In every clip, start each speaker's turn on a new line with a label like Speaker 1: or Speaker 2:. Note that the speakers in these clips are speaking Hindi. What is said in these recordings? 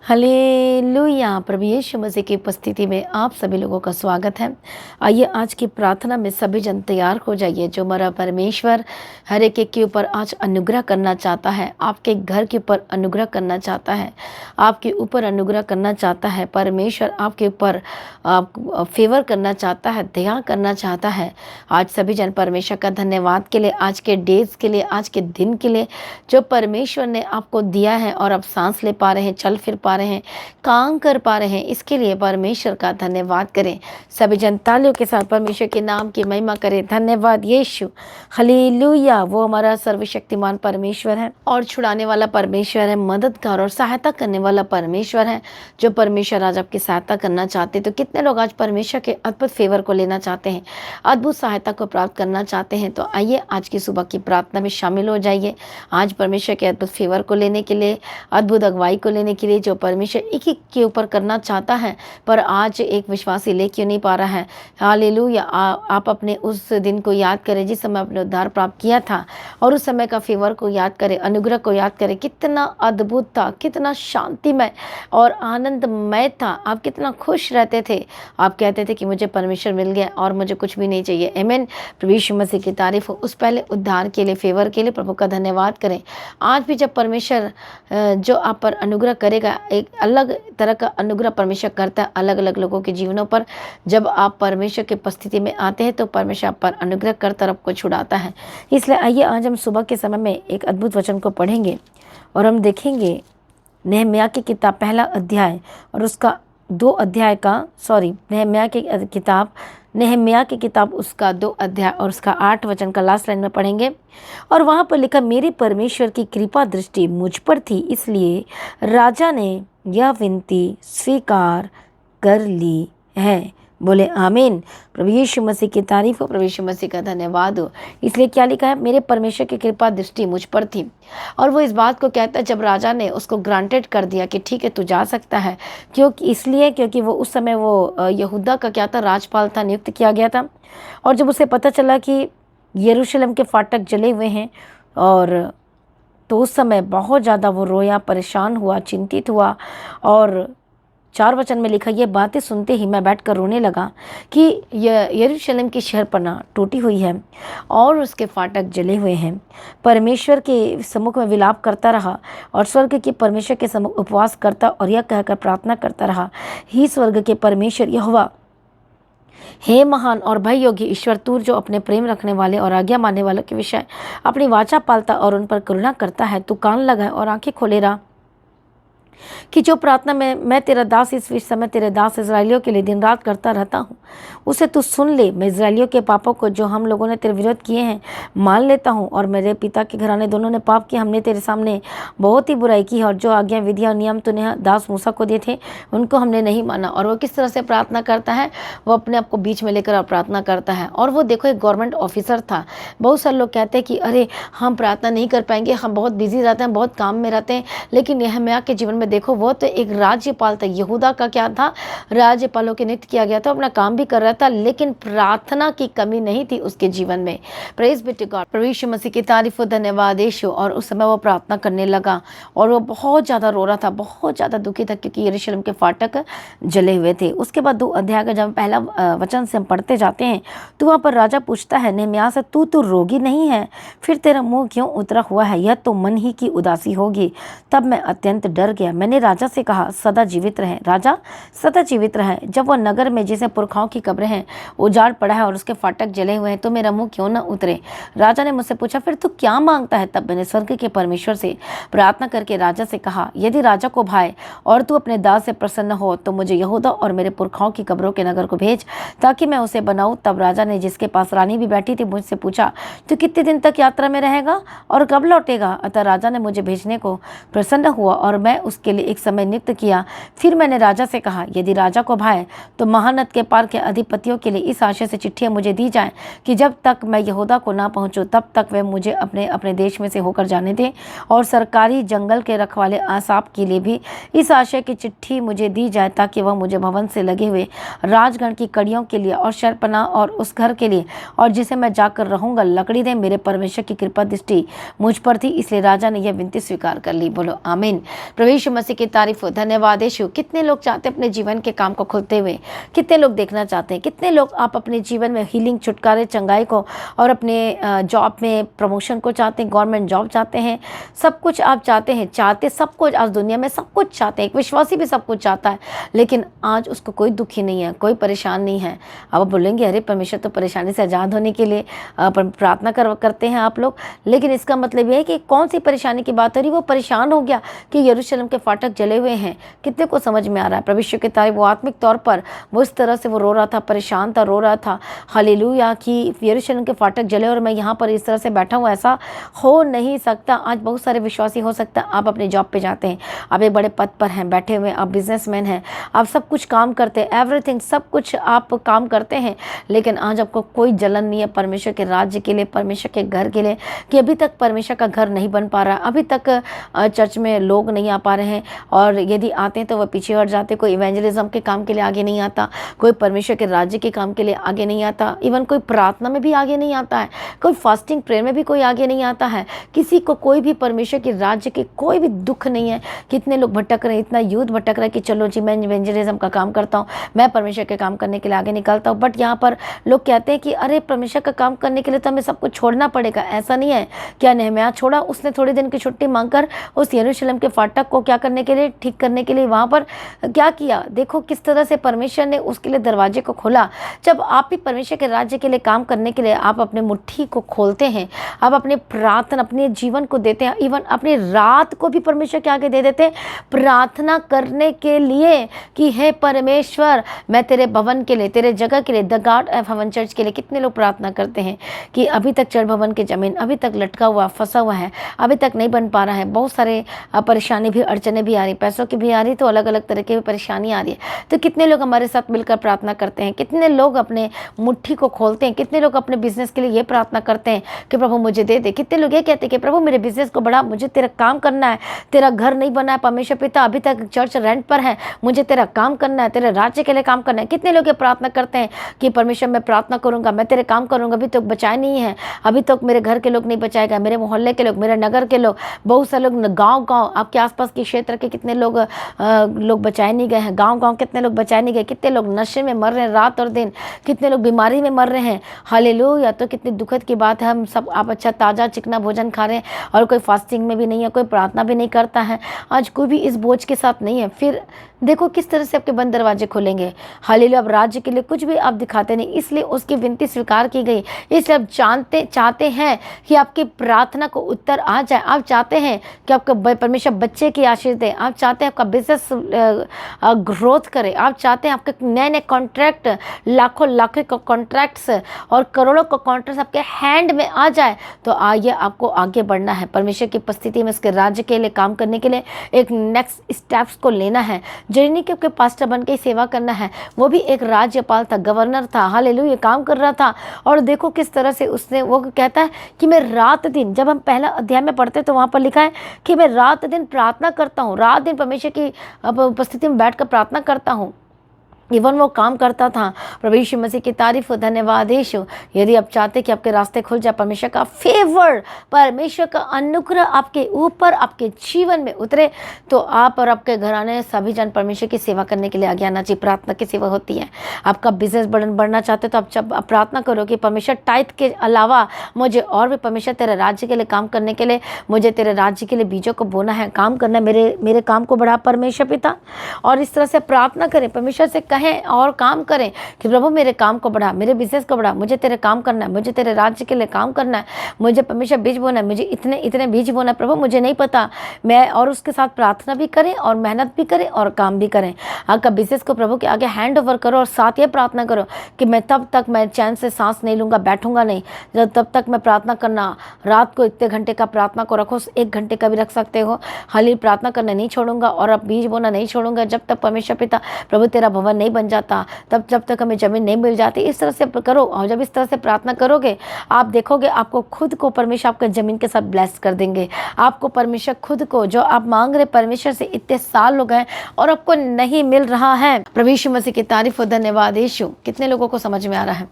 Speaker 1: हालेलुया। प्रभु यीशु मसीह की उपस्थिति में आप सभी लोगों का स्वागत है। आइए आज की प्रार्थना में सभी जन तैयार हो जाइए। जो हमारा परमेश्वर हर एक के ऊपर आज अनुग्रह करना चाहता है, आपके घर के ऊपर अनुग्रह करना चाहता है, आपके ऊपर अनुग्रह करना चाहता है। परमेश्वर आपके ऊपर फेवर करना चाहता है, दया करना चाहता है। आज सभी जन परमेश्वर का धन्यवाद के लिए, आज के डेज के लिए, आज के दिन के लिए जो परमेश्वर ने आपको दिया है और आप सांस ले पा रहे हैं, चल फिर पा रहे हैं, काम कर पा रहे हैं, इसके लिए परमेश्वर का धन्यवाद करें। सभी जन तालियों के साथ परमेश्वर के नाम की महिमा करें। धन्यवाद यीशु, हालेलुया। वो हमारा सर्वशक्तिमान परमेश्वर है और छुड़ाने वाला परमेश्वर है, मददगार और सहायता करने वाला परमेश्वर है। जो परमेश्वर आज आपकी सहायता करना चाहते, तो कितने लोग आज परमेश्वर के अद्भुत फेवर को लेना चाहते हैं, अद्भुत सहायता को प्राप्त करना चाहते हैं। तो आइए आज की सुबह की प्रार्थना में शामिल हो जाइए। आज परमेश्वर के अद्भुत फेवर को लेने के लिए, अद्भुत अगुवाई को लेने के लिए जो परमेश्वर एक एक के ऊपर करना चाहता है, पर आज एक विश्वासी ले क्यों नहीं पा रहा है। हालेलुया। आप अपने उस दिन को याद करें जिस समय आपने उद्धार प्राप्त किया था, और उस समय का फेवर को याद करें, अनुग्रह को याद करें। कितना अद्भुत था, कितना शांतिमय और आनंदमय था। आप कितना खुश रहते थे। आप कहते थे कि मुझे परमेश्वर मिल गया और मुझे कुछ भी नहीं चाहिए। आमीन। प्रभु यीशु मसीह की तारीफ हो। उस पहले उद्धार के लिए, फेवर के लिए प्रभु का धन्यवाद करें। आज भी जब परमेश्वर जो आप पर अनुग्रह करेगा, एक अलग तरह का अनुग्रह परमेश्वर करता है अलग अलग लोगों के जीवनों पर। जब आप परमेश्वर की उपस्थिति में आते हैं तो परमेश्वर आप पर अनुग्रह करता और आपको छुड़ाता है। इसलिए आइए आज हम सुबह के समय में एक अद्भुत वचन को पढ़ेंगे और हम देखेंगे नहम्याह की किताब पहला अध्याय और उसका नहम्याह की किताब उसका 2 अध्याय और उसका 8 वचन का लास्ट लाइन में पढ़ेंगे। और वहाँ पर लिखा, मेरे परमेश्वर की कृपा दृष्टि मुझ पर थी, इसलिए राजा ने यह विनती स्वीकार कर ली है। बोले आमीन। प्रभु यीशु मसीह की तारीफ हो, प्रभु यीशु मसीह का धन्यवाद हो। इसलिए क्या लिखा है, मेरे परमेश्वर की कृपा दृष्टि मुझ पर थी। और वो इस बात को कहता है जब राजा ने उसको ग्रांटेड कर दिया कि ठीक है तू जा सकता है, क्योंकि वो उस समय वो यहूदा का क्या था, राजपाल था, नियुक्त किया गया था। और जब उसे पता चला कि यरूशलेम के फाटक जले हुए हैं, और तो उस समय बहुत ज़्यादा वो रोया, परेशान हुआ, चिंतित हुआ। और 4 वचन में लिखा, ये बातें सुनते ही मैं बैठकर रोने लगा कि यरूशलेम की शहरपनाह टूटी हुई है और उसके फाटक जले हुए हैं। परमेश्वर के सम्मुख में विलाप करता रहा और स्वर्ग के परमेश्वर के सम्मुख उपवास करता और यह कहकर प्रार्थना करता रहा, ही स्वर्ग के परमेश्वर यहोवा, हे महान और भय योग्य ईश्वर, तू जो अपने प्रेम रखने वाले और आज्ञा मानने वालों के विषय अपनी वाचा पालता और उन पर करुणा करता है, तू कान लगाए और आंखें खोले रहा कि जो प्रार्थना में मैं तेरा दास इस समय तेरे दास इजराइलियों के लिए दिन रात करता रहता हूँ, उसे तू सुन ले। मैं इजराइलियों के पापों को जो हम लोगों ने तेरे विरोध किए हैं मान लेता हूँ, और मेरे पिता के घराने दोनों ने पाप किया। हमने तेरे सामने बहुत ही बुराई की है, और जो आज्ञा विधियाँ और नियम तूने दास मूसा को दिए थे उनको हमने नहीं माना। और वो किस तरह से प्रार्थना करता है, वो अपने आप को बीच में लेकर प्रार्थना करता है। और वो देखो एक गवर्नमेंट ऑफिसर था। बहुत सारे लोग कहते हैं कि अरे हम प्रार्थना नहीं कर पाएंगे, हम बहुत बिजी रहते हैं, बहुत काम में रहते हैं। लेकिन नहम्याह के जीवन में देखो, वो तो एक राज्यपाल था। यहूदा का क्या था, राज्यपालों के नियुक्त किया गया था, अपना काम भी कर रहा था, लेकिन प्रार्थना की कमी नहीं थी उसके जीवन में। Praise be to God. प्रभु यीशु मसीह की तारीफ हो, धन्यवाद यीशु। और उस समय वो प्रार्थना करने लगा और वो बहुत ज़्यादा रो रहा था, बहुत ज़्यादा दुखी था, क्योंकि यरूशलेम के फाटक जले हुए थे। उसके बाद 2 अध्याय का जब पहला वचन से हम पढ़ते जाते हैं तो वहाँ पर राजा पूछता है नहम्याह से, तू रोगी नहीं है, फिर तेरा मुँह क्यों उतरा हुआ है, यह तो मन ही की उदासी होगी। तब मैं अत्यंत डर गया। मैंने राजा से कहा, सदा जीवित रहे राजा, सदा जीवित रहे। जब वह नगर में जिसे पुरखाओं की कब्रें हैं उजाड़ पड़ा है और उसके फाटक जले हुए हैं, तो मेरा मुंह क्यों न उतरे। राजा ने मुझसे पूछा, फिर तू क्या मांगता है। तब मैंने स्वर्ग के परमेश्वर से प्रार्थना करके राजा से कहा, यदि राजा को भाए और तू अपने दास से प्रसन्न हो तो मुझे यहूदा और मेरे पुरखाओं की कब्रों के नगर को भेज, ताकि मैं उसे बनाऊं। तब राजा ने, जिसके पास रानी भी बैठी थी, मुझसे पूछा, तू कितने दिन तक यात्रा में रहेगा और कब लौटेगा। अतः राजा ने मुझे भेजने को प्रसन्न हुआ और मैं उसके लिए एक समय नियुक्त किया। फिर मैंने राजा से कहा, यदि राजा को भाए तो महानद के पार के अधिपतियों के लिए इस आशय से चिट्ठियां मुझे दी जाएं कि जब तक मैं यहूदा को ना पहुंचूं तब तक वे मुझे अपने अपने देश में से होकर जाने दें। और सरकारी जंगल के रखवाले आसाप के लिए भी इस आशय की चिट्ठी मुझे दी जाए, ताकि वह मुझे भवन से लगे हुए राजगण की कड़ियों के लिए और शरपनाह और उस घर के लिए और जिसे मैं जाकर रहूंगा लकड़ी दें। मेरे परमेश्वर की कृपा दृष्टि मुझ पर थी, इसलिए राजा ने यह विनती स्वीकार कर ली। बोलो आमीन। प्रभु यीशु मसीह की तारीफ हो, धन्यवाद यीशु। कितने लोग चाहते हैं अपने जीवन के काम को खुलते हुए, कितने लोग देखना चाहते हैं, कितने लोग आप अपने जीवन में हीलिंग, छुटकारे, चंगाई को और अपने जॉब में प्रमोशन को चाहते हैं, गवर्नमेंट जॉब चाहते हैं, सब कुछ आप चाहते हैं, सब कुछ आज दुनिया में सब कुछ चाहते हैं। एक विश्वासी भी सब कुछ चाहता है, लेकिन आज उसको कोई दुखी नहीं है, कोई परेशान नहीं है। अब आप बोलेंगे अरे परमेश्वर तो परेशानी से आज़ाद होने के लिए प्रार्थना करते हैं आप लोग, लेकिन इसका मतलब यह है कि कौन सी परेशानी की बात हो रही। वो परेशान हो गया कि यरूशलेम के फाटक जले हुए हैं। कितने को समझ में आ रहा है? परमेश्वर की तारीफ, वो आत्मिक तौर पर वो इस तरह से वो रो रहा था, परेशान था, रो रहा था, हालेलुया, कि यरूशलेम के फाटक जले और मैं यहाँ पर इस तरह से बैठा हूँ। ऐसा हो नहीं सकता। आज बहुत सारे विश्वासी, हो सकता है आप अपने जॉब पे जाते हैं, आप एक बड़े पद पर हैं, बैठे हुए, आप बिजनेसमैन हैं, आप सब कुछ काम करते हैं, एवरीथिंग, सब कुछ आप काम करते हैं, लेकिन आज आपको कोई जलन नहीं है परमेश्वर के राज्य के लिए, परमेश्वर के घर के लिए, कि अभी तक परमेश्वर का घर नहीं बन पा रहा, अभी तक चर्च में लोग नहीं आ पा रहे हैं, और यदि आते हैं तो वह पीछे हट जाते। कोई इवेंजलिज्म के काम के लिए आगे नहीं आता, कोई परमेश्वर के राज्य के काम के लिए आगे नहीं आता, इवन कोई प्रार्थना में भी आगे नहीं आता है, कोई फास्टिंग प्रेयर में भी कोई आगे नहीं आता है। किसी को कोई भी परमेश्वर के राज्य के कोई भी दुख नहीं है। कितने लोग भटक रहे हैं, इतना यूथ भटक रहा है कि चलो जी मैं इवेंजलिज्म का काम करता हूँ, मैं परमेश्वर के काम करने के लिए आगे निकलता हूँ। बट यहाँ पर लोग कहते हैं कि अरे परमेश्वर का काम करने के लिए तो हमें सब कुछ छोड़ना पड़ेगा। ऐसा नहीं है। क्या नहम्याह छोड़ा? उसने थोड़े दिन की छुट्टी मांगकर उस यरूशलेम के फाटक को क्या करने के लिए, ठीक करने के लिए वहाँ पर क्या किया। देखो किस तरह से परमेश्वर ने उसके लिए दरवाजे को खोला। जब आप भी परमेश्वर के राज्य के लिए काम करने के लिए आप अपने मुट्ठी को खोलते हैं, आप अपने प्रार्थना, अपने जीवन को देते हैं, इवन अपनी रात को भी परमेश्वर के आगे दे देते हैं प्रार्थना करने के लिए कि हे परमेश्वर मैं तेरे भवन के लिए, तेरे जगह के लिए, the God of haven church के लिए। कितने लोग प्रार्थना करते हैं कि अभी तक चर्च भवन की जमीन अभी तक लटका हुआ, फंसा हुआ है, अभी तक नहीं बन पा रहा है। बहुत सारे परेशानी भी, अड़चने भी आ रही, पैसों की भी आ रही, तो अलग अलग तरह की भी परेशानी आ रही है। तो कितने लोग हमारे साथ मिलकर प्रार्थना करते हैं, कितने लोग अपने मुट्ठी को खोलते हैं, कितने लोग अपने बिजनेस के लिए ये प्रार्थना करते हैं कि प्रभु मुझे दे दे। कितने लोग ये कहते हैं कि प्रभु मेरे बिजनेस को बढ़ा, मुझे तेरा काम करना है, तेरा घर नहीं बना है परमेश्वर पिता, अभी तक चर्च रेंट पर है, मुझे तेरा काम करना है, तेरे राज्य के लिए काम करना है। कितने लोग ये प्रार्थना करते हैं कि परमेश्वर मैं प्रार्थना करूंगा, मैं तेरे काम करूंगा, अभी तक बचाए नहीं है, अभी तक मेरे घर के लोग नहीं बचाएगा, मेरे मोहल्ले के लोग, मेरे नगर के लोग, बहुत सारे लोग गाँव आपके आसपास के क्षेत्र के कितने लोग बचाए नहीं गए हैं, गाँव कितने लोग बचाए नहीं गए, कितने लोग नशे में मर रहे हैं रात और दिन, कितने लोग बीमारी में मर रहे हैं। हालेलुया। तो कितनी दुखद की बात है, हम सब आप अच्छा ताज़ा चिकना भोजन खा रहे हैं और कोई फास्टिंग में भी नहीं है, कोई प्रार्थना भी नहीं करता है, आज कोई भी इस बोझ के साथ नहीं है। फिर देखो किस तरह से आपके बंद दरवाजे खोलेंगे। हालेलुया। अब राज्य के लिए कुछ भी आप दिखाते नहीं, इसलिए उसकी विनती स्वीकार की गई, इसलिए आप चाहते हैं कि आपकी प्रार्थना को उत्तर आ जाए। आप चाहते हैं कि आपका परमेश्वर बच्चे की आशीष दे, आप चाहते हैं आपका बिजनेस ग्रोथ करे, आप चाहते हैं आपके नए नए कॉन्ट्रैक्ट, लाखों कॉन्ट्रैक्ट्स और करोड़ों का कॉन्ट्रैक्ट आपके हैंड में आ जाए। तो आइए, आपको आगे बढ़ना है परमेश्वर की उपस्थिति में, उसके राज्य के लिए काम करने के लिए एक नेक्स्ट स्टेप्स को लेना है। जर्नी के आपके पास्टर बन के सेवा करना है। वो भी एक राज्यपाल था, गवर्नर था, हालेलुया, काम कर रहा था। और देखो किस तरह से उसने, वो कहता है कि मैं रात दिन, जब हम पहला अध्याय में पढ़ते तो वहाँ पर लिखा है कि मैं रात दिन प्रार्थना करता हूँ, रात दिन परमेश्वर की उपस्थिति में बैठकर प्रार्थना करता हूँ। इवन वो काम करता था। प्रभु यीशु मसीह की तारीफ हो, धन्यवाद यीशु। यदि आप चाहते कि आपके रास्ते खुल जाए, परमेश्वर का फेवर, परमेश्वर का अनुग्रह आपके ऊपर, आपके जीवन में उतरे, तो आप और आपके घराने सभी जन परमेश्वर की सेवा करने के लिए आगे आना चाहिए। प्रार्थना की सेवा होती है। आपका बिजनेस बढ़ना चाहते तो आप प्रार्थना करो कि परमेश्वर टाइट के अलावा मुझे और भी परमेश्वर तेरे राज्य के लिए काम करने के लिए, मुझे तेरे राज्य के लिए बीजों को बोना है, काम करना है, मेरे काम को बढ़ा परमेश्वर पिता। और इस तरह से प्रार्थना करें, परमेश्वर से कहें और काम करें कि प्रभु मेरे काम को बढ़ा, मेरे बिजनेस को बढ़ा, मुझे तेरे काम करना है, मुझे तेरे राज्य के लिए काम करना है, मुझे परमेश्वर बीज बोना है, मुझे इतने बीज बोना है प्रभु, मुझे नहीं पता। मैं और उसके साथ प्रार्थना भी करें और मेहनत भी करें और काम भी करें। आपका बिजनेस को प्रभु के आगे हैंड ओवर करो और साथ ये प्रार्थना करो कि मैं तब तक मैं चैन से सांस नहीं लूँगा, बैठूंगा नहीं, जब तब तक मैं प्रार्थना करना। रात को इतने घंटे का प्रार्थना को रखो, 1 घंटे का भी रख सकते हो। हाली प्रार्थना करना नहीं छोड़ूंगा और अब बीज बोना नहीं छोड़ूंगा जब तक परमेश्वर पिता प्रभु तेरा भवन नहीं नहीं बन जाता, तब जब तक हमें ज़मीन नहीं मिल जाती। इस तरह से करो, और जब इस तरह से प्रार्थना करोगे आप देखोगे आपको खुद को परमेश्वर आपके ज़मीन के साथ ब्लेस कर देंगे। आपको परमेश्वर खुद को, जो आप मांग रहे परमेश्वर से इतने साल हो गए और आपको नहीं मिल रहा है, प्रभु यीशु मसीह की तारीफ हो, धन्यवाद यीशु। कितने लोगों को समझ में आ रहा है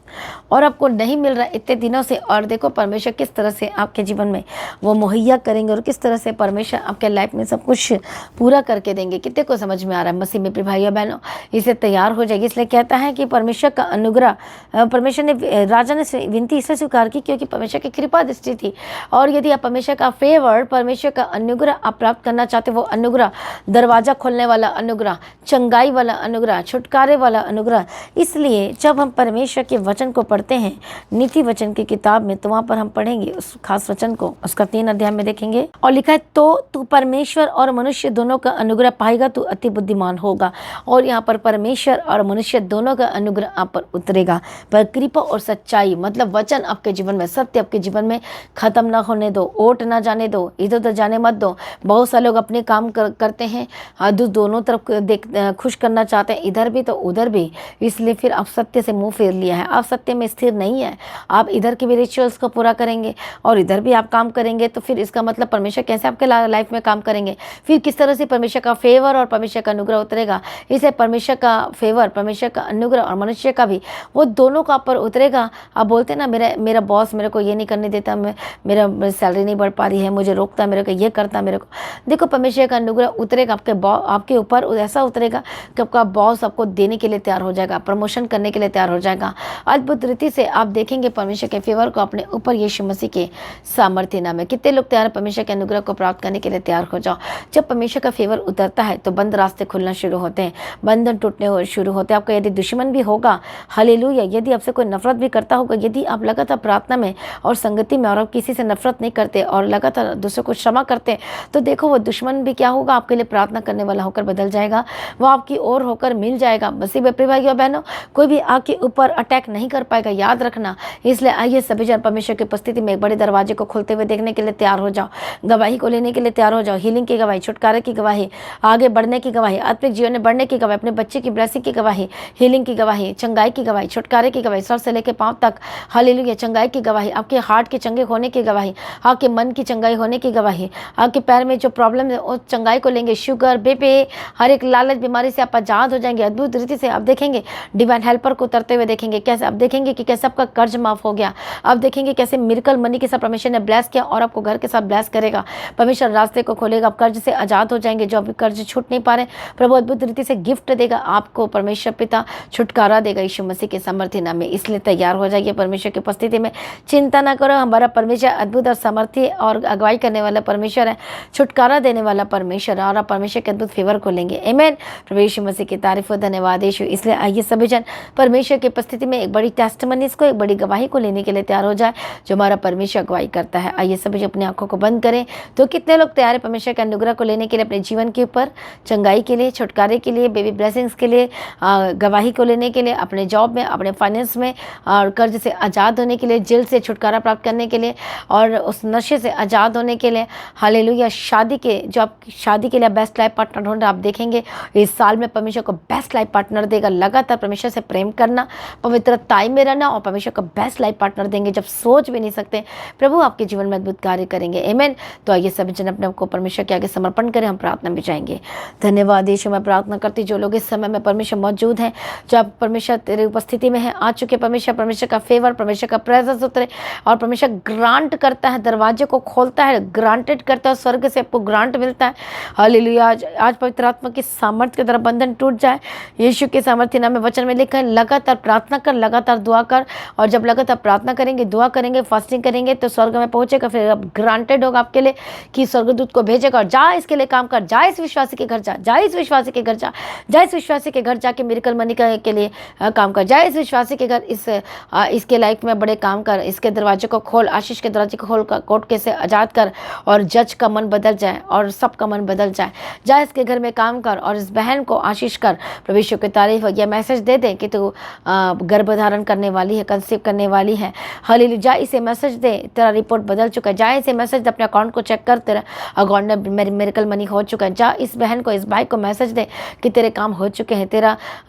Speaker 1: और आपको नहीं मिल रहा इतने दिनों से, और देखो परमेश्वर किस तरह से आपके जीवन में वो मुहैया करेंगे और किस तरह से परमेश्वर आपके लाइफ में सब कुछ पूरा करके देंगे। कितने को समझ में आ रहा है मसीह में प्रिय भाइयों बहनों, इसे तैयार हो जाएगी। इसलिए कहता है कि परमेश्वर का अनुग्रह, परमेश्वर ने, राजा ने विनती इसलिए स्वीकार की क्योंकि परमेश्वर की कृपा दृष्टि थी। और यदि आप परमेश्वर का फेवर, परमेश्वर का अनुग्रह आप प्राप्त करना चाहते, वो अनुग्रह दरवाजा खोलने वाला अनुग्रह, चंगाई वाला अनुग्रह, छुटकारे वाला अनुग्रह। इसलिए जब हम परमेश्वर के वचन को पढ़ते हैं नीति वचन की किताब में, तो वहाँ पर हम पढ़ेंगे उस खास वचन को, उसका 3 अध्याय में देखेंगे और लिखा है, तो तू परमेश्वर और मनुष्य दोनों का अनुग्रह पाएगा, तू अति बुद्धिमान होगा। और यहाँ पर परमेश्वर और मनुष्य दोनों का अनुग्रह आप पर उतरेगा। पर कृपा और सच्चाई मतलब वचन आपके जीवन में, सत्य आपके जीवन में खत्म ना होने दो, ओट ना जाने दो, इधर उधर जाने मत दो। बहुत सारे लोग अपने काम करते हैं, दोनों तरफ खुश करना चाहते हैं, इधर भी तो उधर भी, इसलिए फिर आप सत्य से मुंह फेर लिया है। आप सत्य में स्थिर नहीं है, आप इधर के भी रिचुअल्स को पूरा करेंगे और इधर भी आप काम करेंगे, तो फिर इसका मतलब परमेश्वर कैसे आपके लाइफ में काम करेंगे, फिर किस तरह से परमेश्वर का फेवर और परमेश्वर का अनुग्रह उतरेगा। इसलिए परमेश्वर का फेवर, परमेश्वर का अनुग्रह और मनुष्य का भी, वो दोनों का पर उतरेगा। आप बोलते हैं ना, मेरा बॉस मेरे को ये नहीं करने देता, मेरा सैलरी नहीं बढ़ पा रही है, मुझे रोकता, मेरे को ये करता, मेरे को देखो परमेश्वर का अनुग्रह उतरेगा आपके ऊपर, ऐसा उतरेगा कि आपका बॉस आपको देने के लिए तैयार हो जाएगा, प्रमोशन करने के लिए तैयार हो जाएगा। अद्भुत रीति से आप देखेंगे परमेश्वर के फेवर को अपने ऊपर यीशु मसीह के सामर्थ्य नाम में। कितने लोग तैयार परमेश्वर के अनुग्रह को प्राप्त करने के लिए तैयार हो जाओ। जब परमेश्वर का फेवर उतरता है तो बंद रास्ते खुलना शुरू होते हैं, बंधन टूटने शुरू होते हैं। आपका यदि दुश्मन भी होगा, हालेलुया, यदि आपसे कोई नफरत भी करता होगा, यदि आप लगातार प्रार्थना में और संगति में और आप किसी से नफरत नहीं करते और लगातार दूसरों को क्षमा करते, तो देखो वो दुश्मन भी क्या होगा, आपके लिए प्रार्थना करने वाला होकर बदल जाएगा, वो आपकी ओर होकर मिल जाएगा। मसीह में प्रिय भाइयों बहनों, कोई भी आपके ऊपर अटैक नहीं कर पाएगा, याद रखना। इसलिए आइए सभी जन परमेश्वर की उपस्थिति में एक बड़े दरवाजे को खोलते हुए देखने के लिए तैयार हो जाओ, गवाही को लेने के लिए तैयार हो जाओ, हीलिंग की गवाही, छुटकारे की गवाही, आगे बढ़ने की गवाही, आत्मिक जीवन में बढ़ने की गवाही, अपने बच्चे की ब्लेसिंग की गवाही, हीलिंग की गवाही, चंगाई की गवाही, छुटकारे की गवाही, सर से लेकर पांव तक, हालेलुया, चंगाई की गवाही, आपके हार्ट के चंगे होने की गवाही, आपके मन की चंगाई होने की गवाही, आपके पैर में जो प्रॉब्लम है उस चंगाई को लेंगे, शुगर, बीपी, हर एक लालच बीमारी से आप आजाद हो जाएंगे। अद्भुत रीति से आप देखेंगे डिवाइन हेल्पर को उतरते हुए देखेंगे, कैसे आप देखेंगे कि कैसे आपका कर्ज माफ हो गया, आप देखेंगे कैसे मिरेकल मनी के साथ परमेश्वर ने ब्लेस किया और आपको घर के साथ ब्लेस करेगा। परमेश्वर रास्ते को खोलेगा, आप कर्ज से आजाद हो जाएंगे, जो अभी कर्ज छूट नहीं पा रहे, प्रभु अद्भुत रीति से गिफ्ट देगा आपको, परमेश्वर पिता छुटकारा देगा यीशु मसीह के सामर्थ्य नाम में। इसलिए तैयार हो जाइए परमेश्वर की उपस्थिति में, चिंता ना करो, हमारा परमेश्वर अद्भुत और सामर्थ्य और अगुवाई करने वाला परमेश्वर है, छुटकारा देने वाला परमेश्वर, और आप परमेश्वर के अद्भुत फेवर को लेंगे। आमीन। प्रभु यीशु मसीह की तारीफ हो, धन्यवाद यीशु। इसलिए आइए सभी जन परमेश्वर की उपस्थिति में एक बड़ी टेस्टिमनी को, एक बड़ी गवाही को लेने के लिए तैयार हो जाए, जो हमारा परमेश्वर अगुवाई करता है। आइए सभी जन अपनी आंखों को बंद करें। तो कितने लोग तैयार है परमेश्वर के अनुग्रह को लेने के लिए, अपने जीवन के ऊपर, चंगाई के लिए, छुटकारे के लिए, बेबी ब्लेसिंग्स के लिए, गवाही को लेने के लिए, अपने जॉब में, अपने फाइनेंस में, और कर्ज से आज़ाद होने के लिए, जेल से छुटकारा प्राप्त करने के लिए, और उस नशे से आज़ाद होने के लिए, हालेलुया, शादी के, जो आप शादी के लिए बेस्ट लाइफ पार्टनर ढूंढ रहे, आप देखेंगे इस साल में परमेश्वर को बेस्ट लाइफ पार्टनर देगा। लगातार परमेश्वर से प्रेम करना, पवित्रताई में रहना और परमेश्वर को बेस्ट लाइफ पार्टनर देंगे, जब सोच भी नहीं सकते। प्रभु आपके जीवन में अद्भुत कार्य करेंगे। आमीन। तो आइए सभी जन अपने को परमेश्वर के आगे समर्पण करें, हम प्रार्थना में जाएंगे। धन्यवाद यीशु। मैं प्रार्थना करती जो लोग इस समय में परमेश्वर मौजूद हैं, जो आप परमेश्वर तेरे उपस्थिति में है, आ चुके परमेश्वर, परमेश्वर का फेवर, परमेश्वर का प्रेजेंस उतरे, और परमेश्वर ग्रांट करता है, दरवाजे को खोलता है, ग्रांटेड करता है, स्वर्ग से आपको ग्रांट मिलता है। हालेलुया। आज पवित्र आत्मा की सामर्थ्य के द्वारा बंधन टूट जाए यीशु के सामर्थ्य नाम में। वचन में लिखा है, लगातार प्रार्थना कर, लगातार दुआ कर, और जब लगातार प्रार्थना करेंगे, दुआ करेंगे, फास्टिंग करेंगे, तो स्वर्ग में पहुंचेगा। फिर अब ग्रांटेड होगा आपके लिए कि स्वर्गदूत को भेजेगा, और जा इसके लिए काम कर, जा इस विश्वासी के घर जा, जा इस विश्वासी के घर जा, जा इस विश्वासी के घर जाके मिरेकल मनी के लिए काम कर, जा इस विश्वासी के घर, इसके लाइफ में बड़े काम कर, इसके दरवाजे को खोल, आशीष के दरवाजे को खोल कर, कोर्ट के से आज़ाद कर, और जज का मन बदल जाए और सबका मन बदल जाए। जा इसके घर में काम कर और इस बहन को आशीष कर। प्रभु यीशु की तारीफ हो। यह मैसेज दे दे कि तू गर्भधारण करने वाली है, कंसीव करने वाली है। हालेलुया। जा इसे मैसेज दे, तेरा रिपोर्ट बदल चुका है। जा इसे मैसेज दे, अपने अकाउंट को चेक कर, तेरा अकाउंट में मिरेकल मनी हो चुका है। जा इस बहन को, इस भाई को मैसेज दे कि तेरे काम हो चुके हैं, तेरा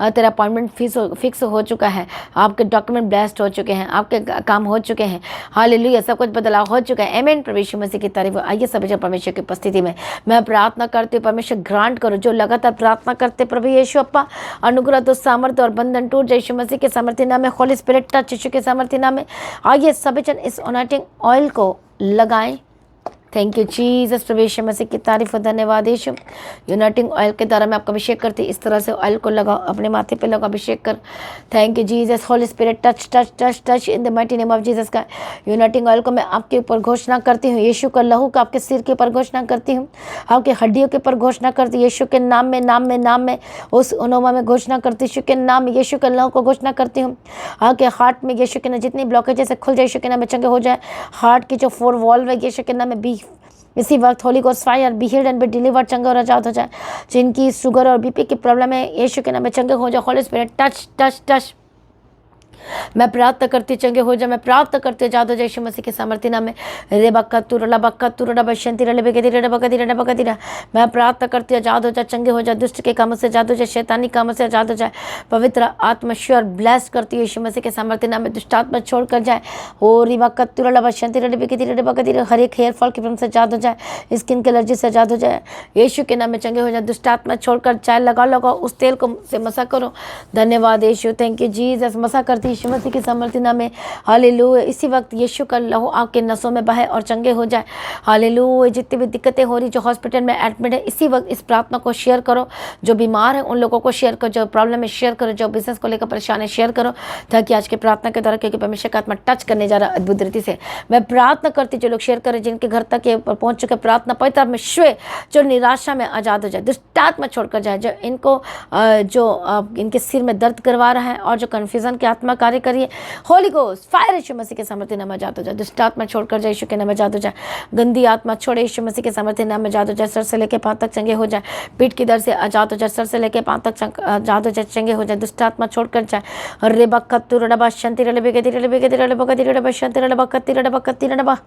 Speaker 1: तेरा अपॉइंटमेंट फिक्स हो चुका है, आपके डॉक्यूमेंट ब्लेस्ड हो चुके हैं, आपके काम हो चुके हैं। हालेलुया, सब कुछ बदलाव हो चुका है। आमीन, प्रभु यीशु मसीह की तारीफ। आइए सभी जन परमेश्वर की उपस्थिति में मैं प्रार्थना करती हूँ, परमेश्वर ग्रांट करो जो लगातार प्रार्थना करते प्रभु यीशु अप्पा, अनुग्रह तो सामर्थ्य और बंधन टूट जाए यीशु मसीह के सामर्थ्य नाम में। होली स्पिरिट टच यीशु के सामर्थ्य नाम में। आइए सभी जन इस अनॉइंटिंग ऑयल को लगाएं। थैंक यू जीसस, प्रभु यीशु मसीह की तारीफ और धन्यवाद यीशु। यूनाइटिंग ऑयल के द्वारा मैं आपका अभिषेक करती, इस तरह से ऑयल को लगाओ, अपने माथे पे लगाओ, अभिषेक कर। Thank you Jesus, Holi spirit touch touch touch touch in the mighty name of Jesus का। यूनाइटिंग ऑयल को मैं आपके ऊपर घोषणा करती हूँ, यीशु का लहू का आपके सिर के ऊपर घोषणा करती हूँ, आपके हड्डियों के ऊपर घोषणा करती हूँ, यीशु के नाम में नाम में नाम में उस उनोमा में घोषणा करती हूँ, यीशु के नाम में यीशु के लहू को घोषणा करती हूँ। आपके हार्ट में यीशु के नाम जितनी ब्लॉकेजेस खुल जाए यीशु के नाम में चंगे हो जाए। हार्ट की जो 4 वॉल्व है यीशु के नाम में भी इसी वक्त holy ghost fire be healed and be delivered, चंगे और आजाद हो जाए। जिनकी शुगर और बीपी की प्रॉब्लम है यीशु के नाम में चंगे हो जाए। Holi spirit touch touch touch मैं प्रार्थना करती चंगे हो जाए, मैं प्रार्थना करती आजाद हो जाए यीशु मसीह के सामर्थ्य नाम में। रे बक्का तुरला बक्का तुरला बशंती रले बेगदी रे बकदी रे बकदी रे। मैं प्रार्थना करती आजाद हो जाए, चंगे हो जाए, दुष्ट के कामों से आजाद हो जाए, शैतानी कामों से आजाद हो जाए। पवित्र आत्मा श्योर ब्लेस करती है यीशु मसीह के सामर्थ्य नाम में। दुष्ट आत्मा छोड़ कर जाए। ओ री बक्का तुरला बशंती रले बेगदी रे बकदी रे। हर एक हेयर फॉल की प्रॉब्लम से आजाद हो जाए, स्किन की एलर्जी से आजाद हो जाए यीशु के नाम में। चंगे हो जाए, दुष्ट आत्मा छोड़कर चाय लगाओ, उस तेल को से मसा करो। धन्यवाद यीशु, थैंक यू जीसस। मसा करती यीशु मसीह के सामर्थ्य नाम में। हालेलुया, इसी वक्त यीशु का लहू आपके नसों में बहे और चंगे हो जाए। हालेलुया, जितनी भी दिक्कतें हो रही जो हॉस्पिटल में एडमिट है, इसी वक्त इस प्रार्थना को शेयर करो। जो बीमार है उन लोगों को शेयर करो, जो प्रॉब्लम है शेयर करो, जो बिजनेस को लेकर परेशान है शेयर करो, ताकि आज के प्रार्थना के द्वारा, क्योंकि परमेश्वर का आत्मा टच करने जा रहा है अद्भुत रीति से। मैं प्रार्थना करती जो लोग शेयर करें, जिनके घर तक ये पहुंच चुके प्रार्थना पवित्र में श्वे जो निराशा में आजाद हो जाए, दुष्ट आत्मा छोड़कर जाए, जो इनको इनके सिर में दर्द करवा रहा है और जो कन्फ्यूजन की आत्मा कार्य करिए, होली गोस्ट फायर यीशु मसीह के सामर्थ्य नाम में आजाद हो जाए। दुष्ट आत्मा छोड़कर जाए यीशु के नाम में आजाद हो जाए। गंदी आत्मा छोड़े यीशु मसीह के सामर्थ्य नाम में आजाद हो जाए। सर से लेकर पांव तक चंगे हो जाए। पीठ की दर्द से आजाद हो जाए। सर से लेकर पांव तक आजाद हो जाए, चंगे हो जाए। दुष्ट आत्मा छोड़कर जाए। रे बक्कत्तु रडबा शंति रडबे गति रडबे गति रडबा गति रडबा शंति रडबा कत्ति रडबा कत्ति रडबा।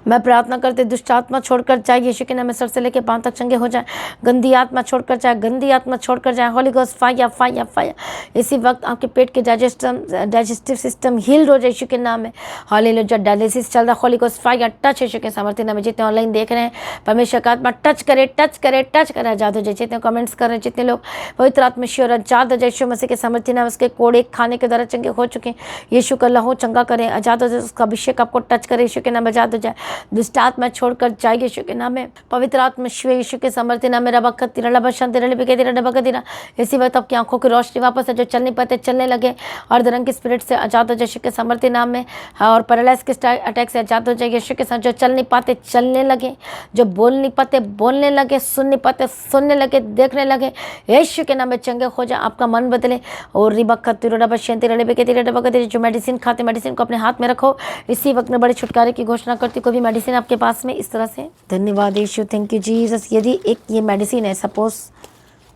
Speaker 1: मैं प्रार्थना करते दुष्ट आत्मा छोड़कर जाए यीशु के नाम में। सर से लेकर पांव तक चंगे हो जाए। गंदी आत्मा छोड़कर जाए, गंदी आत्मा छोड़कर जाए। Holi ghost fire fire fire. इसी वक्त आपके पेट के डाइजेस्टिव सिस्टम हील्ड हो जाए यीशु के नाम में। हालेलुया, जो डायलिसिस चल रहा है, होली गोस्ट फायर टच यीशु के सामर्थ्य नाम में। जितने ऑनलाइन देख रहे हैं, परमेश्वर का आत्मा टच करे टच करे टच करे, आजाद हो जाए। जितने कमेंट्स कर रहे हैं, जितने लोग पवित्र आत्मा श्योर आजाद हो जाए यीशु मसीह के सामर्थ्य नाम। उसके कोड़े खाने के द्वारा चंगे हो चुके हैं, यीशु का लहू चंगा करे, आजाद हो जाए। उसका अभिषेक आपको टच करे यीशु के नाम, आजाद हो जाए। दुष्ट आत्मा छोड़कर जाए यीशु के नाम में। पवित्र आत्मा शिव यीशु के सामर्थ्य नाम में। रबकती रबा शांति रले बिगेदी रबकती ना। इसी वक्त आपकी आंखों की रोशनी वापस है, जो चल नहीं पाते चलने लगे, और रंग की स्पिरिट से आजाद हो जाए यीशु के सामर्थ्य नाम में। और पैरालाइज के अटैक से आजाद हो जाए यीशु के साथ। जो चल नहीं पाते चलने लगे, जो बोल नहीं पाते बोलने लगे, सुन नहीं पाते सुनने लगे, देखने लगे, यीशु के नाम में चंगे हो जाए। आपका मन बदले। और रिबकती रबा शांति रले बिगेदी रबकती। जो मेडिसिन खाते, मेडिसिन को अपने हाथ में रखो। इसी वक्त में बड़ी छुटकारे की घोषणा करती। कोई भी मेडिसिन आपके पास में इस तरह से, धन्यवाद यीशु, थैंक यू जीसस। यदि एक ये मेडिसिन है सपोज,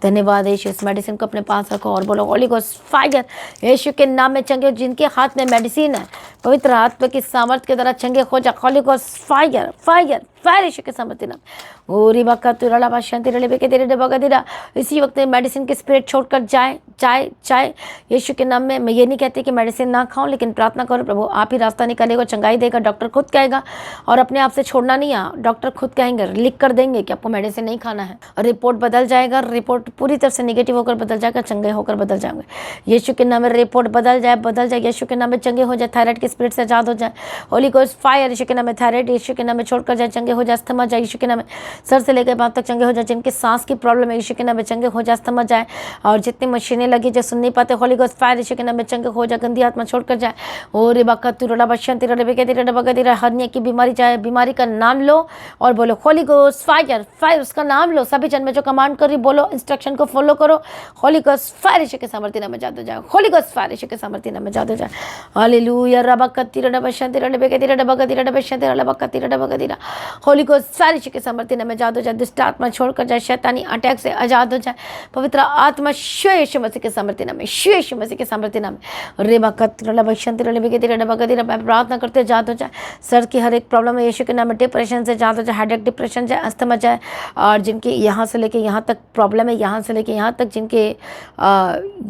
Speaker 1: धन्यवाद यीशु, इस मेडिसिन को अपने पास रखो और बोलो होली गोस्ट फायर यीशु के नाम में चंगे। जिनके हाथ में मेडिसिन है, पवित्र आत्मा की सामर्थ्य के द्वारा चंगे हो जा। Holy ghost fire fire fire Yeshu के सामर्थ्य नाम। ओरी बका तुरला बा शांति रले बेके तेरे बगा दिरा। इसी वक्त मेडिसिन की स्पिरिट छोड़कर जाए जाए जाए यीशु के नाम में। मैं ये नहीं कहती कि मेडिसिन ना खाओ, लेकिन प्रार्थना करो प्रभु आप ही रास्ता निकालेगा, चंगाई देगा। डॉक्टर खुद कहेगा, और अपने आप से छोड़ना नहीं है। डॉक्टर खुद कहेंगे, लिख कर देंगे कि आपको मेडिसिन नहीं खाना है, और रिपोर्ट बदल जाएगा। रिपोर्ट पूरी तरह से निगेटिव होकर बदल जाएगा, चंगे होकर बदल जाएंगे यीशु के नाम में। रिपोर्ट बदल जाए यीशु के नाम में, चंगे हो जाए। थायराइड की स्पिरिट से आजाद हो जाए। होली गोस्ट फायर यीशु के नाम में। थायराइड यीशु के नाम में छोड़कर जाए, चंगे हो जाए। अस्थमा जाए यीशु के नाम में। सर से लेकर पांव तक चंगे हो जाए। जिनके सांस की प्रॉब्लम है यीशु के नाम में, चंगे हो जाए। अस्थमा जाए। और जितनी मशीनें लगी जो सुन नहीं पाते, होली गोस्ट फायर यीशु के नाम में, चंगे हो जाए। गंदी आत्मा छोड़कर जाए। और रिबका तुरला बशंती रले बेके तेरे बगा दिरा। हर्निया की बीमारी जाए, बीमारी का नाम लो और बोलो होली गोस्ट फायर फायर, उसका नाम लो। सभी जन में जो कमांड करी बोलो, इंस्ट्रक्शन को फॉलो करो। होली गोस्ट फायर यीशु के सामर्थ्य नाम में जाद हो जाए। होली गोस्ट फायर यीशु के सामर्थ्य नाम में जाद हो जाए। हालेलुया। रबकती रले बशंती रले बेके तेरे बगा दिरा बशंती रले बकती रले बगा दिरा। होली को सारी चीज़ के समर्थी नाम में आज़ाद हो जाए, दुष्ट आत्मा छोड़कर जाए, शैतानी अटैक से आज़ाद हो जाए, पवित्र आत्मा यीशु मसीह के समर्थी नाम में, यीशु मसीह के समर्थी नाम में रे बकत बशंती मैं प्रार्थना करते आज़ाद हो जाए। सर की हर एक प्रॉब्लम है यीशु के नाम में, डिप्रेशन से आज़ाद हो जाए, हेडेक डिप्रेशन जाए, अस्थमा जाए, और जिनकी यहाँ से लेके यहाँ तक प्रॉब्लम है, यहाँ से लेके यहाँ तक जिनके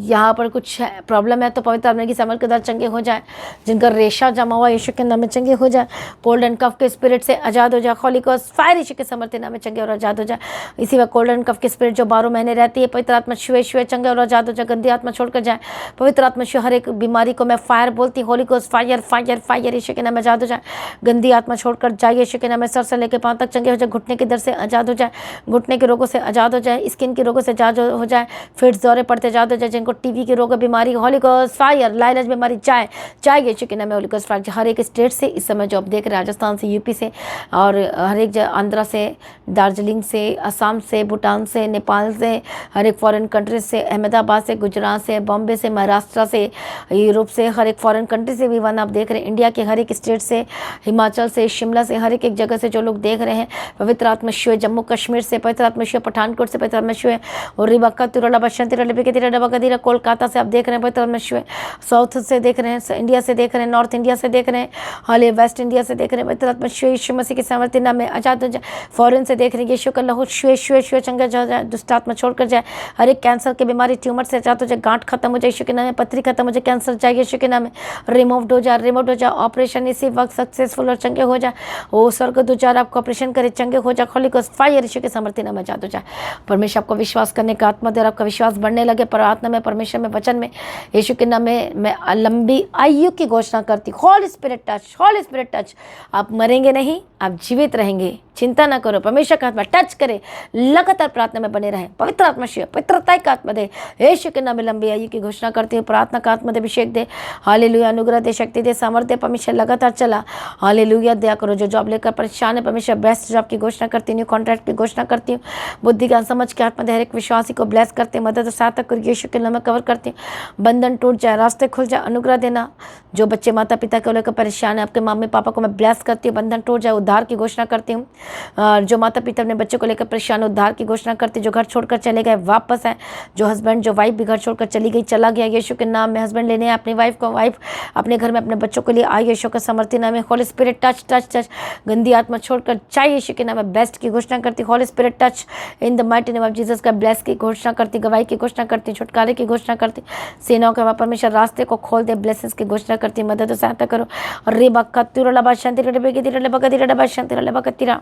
Speaker 1: यहाँ पर कुछ प्रॉब्लम है तो पवित्र आत्मा की समर के द्वारा चंगे हो जाए। जिनका रेशा जमा हुआ यीशु के नाम में चंगे हो जाए। कोल्ड एंड कफ के स्पिरिट से आज़ाद हो जाए। होली गॉस्ट फायर यीशु के समर्थी नाम में चंगे और आज़ाद हो जाए। इसी वक्त कोल्ड एंड कफ की स्पिरिट जो 12 महीने रहती है, पवित्र आत्मा छुए छुए चंगे और आज़ाद हो जाए। गंदी आत्मा छोड़कर जाए। पवित्र आत्मा छुए हर एक बीमारी को मैं फायर बोलती हूँ। Holy ghost fire fire fire Yeshu के नाम में आज़ाद हो जाए। गंदी आत्मा छोड़कर जाए यीशु के नाम में, सर से लेकर पाँव तक चंगे हो जाए। घुटने के दर्द से आज़ाद हो जाए। घुटने के रोगों से आज़ाद हो जाए। स्किन के रोगों से आज़ाद हो जाए। फिट्स दौरे पड़ते आज़ाद हो जाए। जिनको टीबी के रोग बीमारी, होली गॉस्ट फायर लाइलाज बीमारी चाहे यीशु के नाम में होली गॉस्ट फायर। हर एक स्टेट से इस समय जो आप देख रहे हैं, राजस्थान से, यूपी से, और हर एक आंध्रा से, दार्जिलिंग से, असम से, भूटान से, नेपाल से, हर एक फॉरेन कंट्रीज से, अहमदाबाद से, गुजरात से, बॉम्बे से, महाराष्ट्र से, यूरोप से, हर एक फॉरेन कंट्री से भी वन आप देख रहे हैं, इंडिया के हर एक स्टेट से, हिमाचल से, शिमला से, हर एक जगह से जो लोग देख रहे हैं, पवित्र आत्मा शिव, जम्मू कश्मीर से पवित्र आत्मा शिव, पठानकोट से पवित्र आत्मा शिव, और रिबक्का तुरला बशंती रला कोलकाता से आप देख रहे हैं पवित्र आत्मा शिव, साउथ से देख रहे हैं, इंडिया से देख रहे हैं, नॉर्थ इंडिया से देख रहे हैं, हाल वेस्ट इंडिया से देख रहे हैं, पवित्र आत्मा शिव यीशु मसीह के सामर्थ्य नाम में आजाद हो जाए। फॉरेन से देख रहे हैं, यीशु का लहू शिव शिव शिव चंगा जाए, दुष्ट आत्मा छोड़कर जाए। हर एक कैंसर की बीमारी, ट्यूमर से आजाद हो जाए। गांठ खत्म हो जाए यीशु के नाम में, पथरी खत्म हो जाए, कैंसर जाए यीशु के नाम में, रिमूव हो जाए। ऑपरेशन इसी वक्त सक्सेसफुल और चंगे हो जाए। वो स्वर्ग दूचार आपको ऑपरेशन करे, चंगे हो जाए। होली गॉस्ट फायर यीशु के सामर्थ्य नाम में आजाद हो जाए। परमेश्वर आपको विश्वास करने का आत्मा दे, आपका विश्वास बढ़ने लगे प्रार्थना में, परमेश्वर में, वचन में, यीशु के नाम में मैं लंबी आयु की घोषणा करती। Holi spirit touch, Holi spirit touch. आप मरेंगे नहीं, आप जीवित रहेंगे। चिंता ना करो, परमेश्वर का आत्मा टच करे, लगातार प्रार्थना में बने रहें। पवित्र आत्मा शिव, पवित्रता का आत्मा दे, यीशु के नाम में लंबी आयु की घोषणा करती हूँ। प्रार्थना का आत्मा दे, अभिषेक दे, हालेलुया, अनुग्रह दे, शक्ति दे, सामर्थ्य। परमेश्वर लगातार चला, हालेलुया। दया करो जो जॉब लेकर परेशान है, परमेश्वर बेस्ट जॉब की घोषणा करती हूँ, कॉन्ट्रैक्ट की घोषणा करती हूँ। बुद्धि ज्ञान समझ के आत्मा दे, हर एक विश्वासी को ब्लेस करते, मदद और सहायता कर यीशु के नाम में कवर करती हूँ। बंधन टूट जाए, रास्ते खुल जाए, अनुग्रह देना। जो बच्चे माता पिता को लेकर परेशान है, आपके मम्मी पापा को मैं ब्लेस करती हूँ, बंधन टूट जाए, उद्धार की घोषणा करती हूँ। जो माता पिता अपने बच्चों को लेकर परेशान, उद्धार की घोषणा करती हूँ। जो घर छोड़कर चले गए वापस आए, जो हस्बैंड जो वाइफ भी घर छोड़कर चली गई, चला गया, यीशु के नाम में हस्बैंड लेने आए अपनी वाइफ को, वाइफ अपने घर में अपने बच्चों के लिए आई, यीशु का समर्थी नाम है। Holi spirit touch touch touch, गंदी आत्मा छोड़कर चाहिए यीशु के नाम में बेस्ट की घोषणा करती। Holi spirit touch in the mighty name of Jesus का ब्लेस की घोषणा करती, गवाही की घोषणा करती, छुटकारे की घोषणा करती। सेनाओं के परमेश्वर रास्ते को खोल दे, ब्लेसिंग्स की घोषणा करती, मदद और सहायता करो। और रे बक्का तुरला बाशांति रे बेगे तिरले बका तिरले बाशांति रे बका तिरा।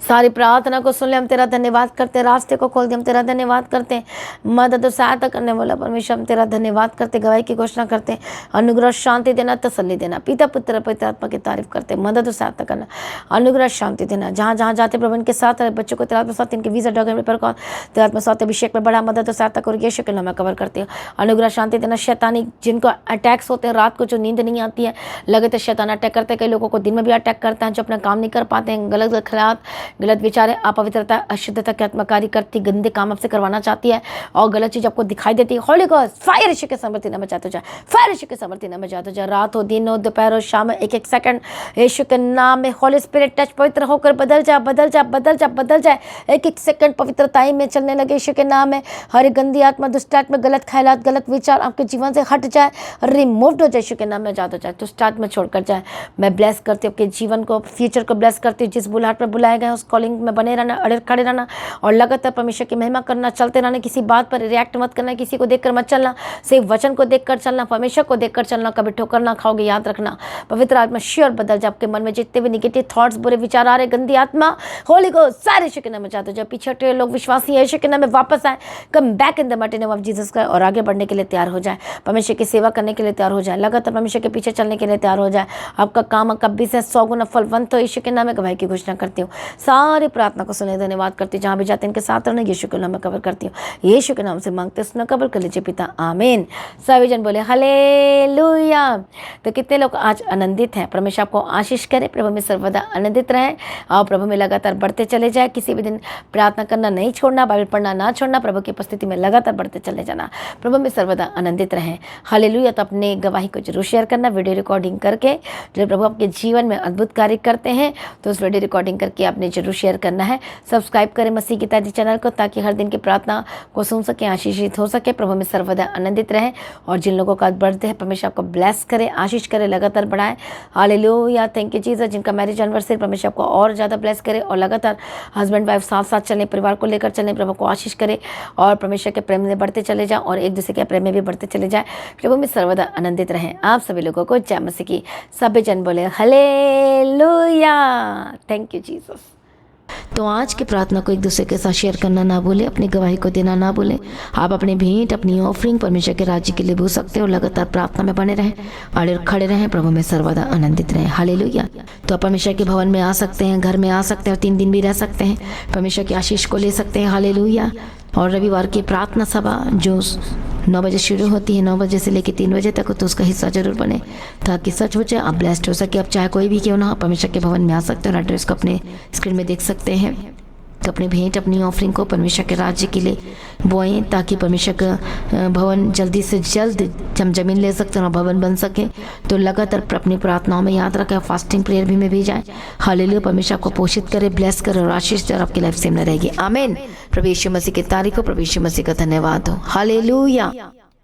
Speaker 1: सारी प्रार्थना को सुन ले, हम तेरा धन्यवाद करते हैं। रास्ते को खोल दे, हम तेरा धन्यवाद करते हैं। मदद और सहायता करने वाला परमेश्वर, हम तेरा धन्यवाद करते, गवाही की घोषणा करते हैं। अनुग्रह शांति देना, तसल्ली देना, पिता पुत्र पवित्र आत्मा की तारीफ करते, मदद और सहायता करना, अनुग्रह शांति देना। जहाँ जहाँ जाते प्रभु इनके साथ, बच्चों को तेरा आत्मा साथ, इनके वीजा डॉक्यूमेंट पर कौन तेरा आत्मा साथ, अभिषेक में बड़ा मदद और सहायता करो, यीशु के नाम में कवर करते हो। अनुग्रह शांति देना। शैतानी जिनको अटैक्स होते हैं, रात को जो नींद नहीं आती है, लगे तो शैतान अटैक करते हैं। कई लोगों को दिन में भी अटैक करता है, जो अपना काम नहीं कर पाते हैं, गलत ख्याल, गलत विचारें, अपवित्रता, अशुद्धता की आत्मकारी करती, गंदे काम आपसे करवाना चाहती है और गलत चीज आपको दिखाई देती है। होली गॉस्ट फायर यीशु के सामर्थ्य नाम में जाते जाए, फायर यीशु के सामर्थ्य नाम में जाते जाए। रात हो, दिन हो, दोपहर हो, शाम हो, एक एक सेकंड यीशु के नाम में होली स्पिरिट टच, पवित्र होकर बदल जा, बदल जा, बदल जा, बदल जाए। एक एक सेकंड पवित्रताई में चलने लगे यीशु के नाम में। हर गंदी आत्मा, दुष्ट आत्मा, गलत ख्यालात, गलत विचार आपके जीवन से हट जाए, रिमूव हो जाए, यीशु के नाम में जाते जाए। दुष्ट आत्मा छोड़कर जाए। मैं ब्लेस करती हूँ आपके जीवन को, फ्यूचर को ब्लेस करती हूँ। जिस बुलाहट में बुलाए गए उस कॉलिंग में बने रहना, अड़े खड़े रहना और लगातार परमेश्वर की महिमा करना, चलते रहना। किसी बात पर रिएक्ट मत करना, किसी को देखकर मत चलना, सिर्फ वचन को देखकर चलना, परमेश्वर को देखकर चलना। कभी ठोकर ना खाओगे, याद रखना। पवित्र आत्मा श्योर बदल जाए। आपके मन में जितने भी निगेटिव थॉट्स, बुरे विचार आ रहे, गंदी आत्मा, होली को सारे यीशु के नाम में जाते हो। जब पीछे हटे लोग विश्वासी यीशु के नाम में वापस आए, come back in the mighty name of Jesus का, और आगे बढ़ने के लिए तैयार हो जाए, परमेश्वर की सेवा करने के लिए तैयार हो जाए, लगातार परमेश्वर के पीछे चलने के लिए तैयार हो जाए। आपका काम, आपका बिजनेस 100 गुना फलवंत हो, यीशु के नाम में गवाही की घोषणा करती हूँ। सारे प्रार्थना को सुने धन्यवाद करती हूँ। जहाँ भी जाते हैं इनके साथ रहना, यीशु के नाम में कवर करती हूँ। यीशु के नाम से मांगते सुना कवर कर लीजिए पिता, आमीन। सभी जन बोले हालेलुया। तो कितने लोग आज आनंदित हैं? परमेश्वर आपको आशीष करे, प्रभु में सर्वदा आनंदित रहें और प्रभु में लगातार बढ़ते चले जाए। किसी भी दिन प्रार्थना करना नहीं छोड़ना, बाइबल पढ़ना ना छोड़ना, प्रभु की उपस्थिति में लगातार बढ़ते चले जाना, प्रभु में सर्वदा आनंदित रहें। हालेलुया। तो अपने गवाही को जरूर शेयर करना, वीडियो रिकॉर्डिंग करके। जब प्रभु आपके जीवन में अद्भुत कार्य करते हैं तो उस वीडियो रिकॉर्डिंग करके आपने जरूर शेयर करना है। सब्सक्राइब करें मसीह की ताजी चैनल को, ताकि हर दिन की प्रार्थना को सुन सके, आशीषित हो सके, प्रभु में सर्वदा आनंदित रहें। और जिन लोगों का बर्थडे है, परमेश्वर आपको ब्लेस करे, आशीष करे, लगातार बढ़ाए। हालेलुया। Thank you Jesus. जिनका मैरिज एनिवर्सरी, परमेश्वर आपको और ज़्यादा ब्लेस करे और लगातार हस्बैंड वाइफ साथ साथ चलें, परिवार को लेकर चलें, प्रभु को आशीष करे और परमेश्वर के प्रेम में बढ़ते चले जाएं और एक दूसरे के प्रेम में भी बढ़ते चले जाएं। प्रभु में सर्वदा आनंदित रहें। आप सभी लोगों को जय मसीह की। सभी जन बोले हालेलुया। Thank you Jesus. तो आज की प्रार्थना को एक दूसरे के साथ शेयर करना ना भूलें, अपनी गवाही को देना ना भूलें। आप अपनी भेंट, अपनी ऑफरिंग परमेश्वर के राज्य के लिए भूल सकते हो। लगातार प्रार्थना में बने रहें और खड़े रहें, प्रभु में सर्वदा आनंदित रहें। हालेलुया। तो आप परमेश्वर के भवन में आ सकते हैं, घर में आ सकते हैं और 3 दिन भी रह सकते हैं, परमेश्वर की आशीष को ले सकते हैं। हालेलुया। और रविवार की प्रार्थना सभा जो 9 बजे शुरू होती है, 9 बजे से लेकर 3 बजे तक, तो उसका हिस्सा जरूर बने, ताकि सच हो जाए, आप ब्लेस्ड हो सके। आप चाहे कोई भी क्यों ना हो, परमेश्वर के भवन में आ सकते हो। एड्रेस को अपने स्क्रीन में देख सकते हैं। तो अपनी भेंट, अपनी ऑफरिंग को परमेश्वर के राज्य के लिए बोएं, ताकि परमेश्वर का भवन जल्दी से जल्द हम जमीन ले सकते हैं और भवन बन सके। तो लगातार अपनी प्रार्थनाओं में याद रखें, फास्टिंग प्रेयर भी में भी जाएं। हालेलुया। परमेश्वर आपको पोषित करे, ब्लेस करे और आशीष दे और आपकी लाइफ सेम न रहेगी। आमीन। प्रभु यीशु मसीह की तारीफ हो, प्रभु यीशु मसीह का धन्यवाद हो। हालेलुया।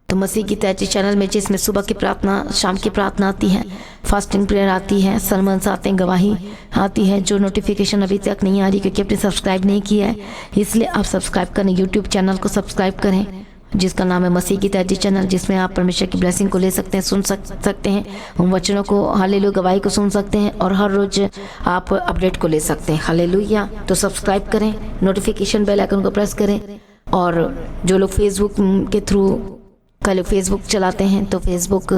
Speaker 1: तो मसीह की ताजी चैनल में जिसमें सुबह की प्रार्थना, शाम की प्रार्थना आती है, फास्टिंग प्रेयर आती है, सरमन्स आते हैं, गवाही आती है। जो नोटिफिकेशन अभी तक नहीं आ रही क्योंकि आपने सब्सक्राइब नहीं किया है, इसलिए आप सब्सक्राइब करें, यूट्यूब चैनल को सब्सक्राइब करें जिसका नाम है मसीह की ताजी चैनल, जिसमें आप परमेश्वर की ब्लेसिंग को ले सकते हैं, सुन सकते हैं, उन वचनों को, हालेलुया, गवाही को सुन सकते हैं और हर रोज आप अपडेट को ले सकते हैं। हालेलुया। तो सब्सक्राइब करें, नोटिफिकेशन बेल आइकन को प्रेस करें। और जो लोग फेसबुक के थ्रू लोग फेसबुक चलाते हैं, तो फेसबुक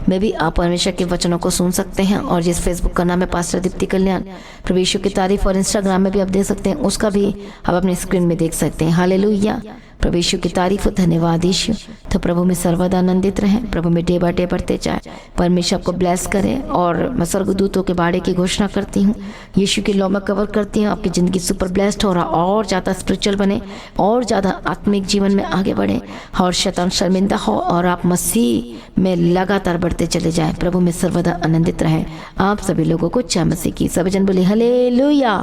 Speaker 1: में भी आप परमेश्वर के वचनों को सुन सकते हैं। और जिस फेसबुक का नाम है पास्टर दीप्ति कल्याण, प्रभु यीशु की तारीफ, और इंस्टाग्राम में भी आप देख सकते हैं, उसका भी आप अपनी स्क्रीन में देख सकते हैं। हालेलुया। प्रभु यीशु की तारीफ, धन्यवाद यीशु। तो प्रभु में सर्वदा आनंदित रहें, प्रभु में डे बाय डे बढ़ते जाए, परमेश्वर को ब्लेस करें। और मैं स्वर्गदूतों के बाड़े की घोषणा करती हूँ, यीशु की लौ में कवर करती हूँ, आपकी ज़िंदगी सुपर ब्लेस्ड हो रहा, और ज़्यादा स्पिरिचुअल बने, और ज़्यादा आत्मिक जीवन में आगे बढ़े, और शैतान शर्मिंदा हो और आप मसीह में लगातार बढ़ते चले जाएं। प्रभु में सर्वदा आनंदित रहें। आप सभी लोगों को जय मसीह की। सभी जन बोले हालेलुया।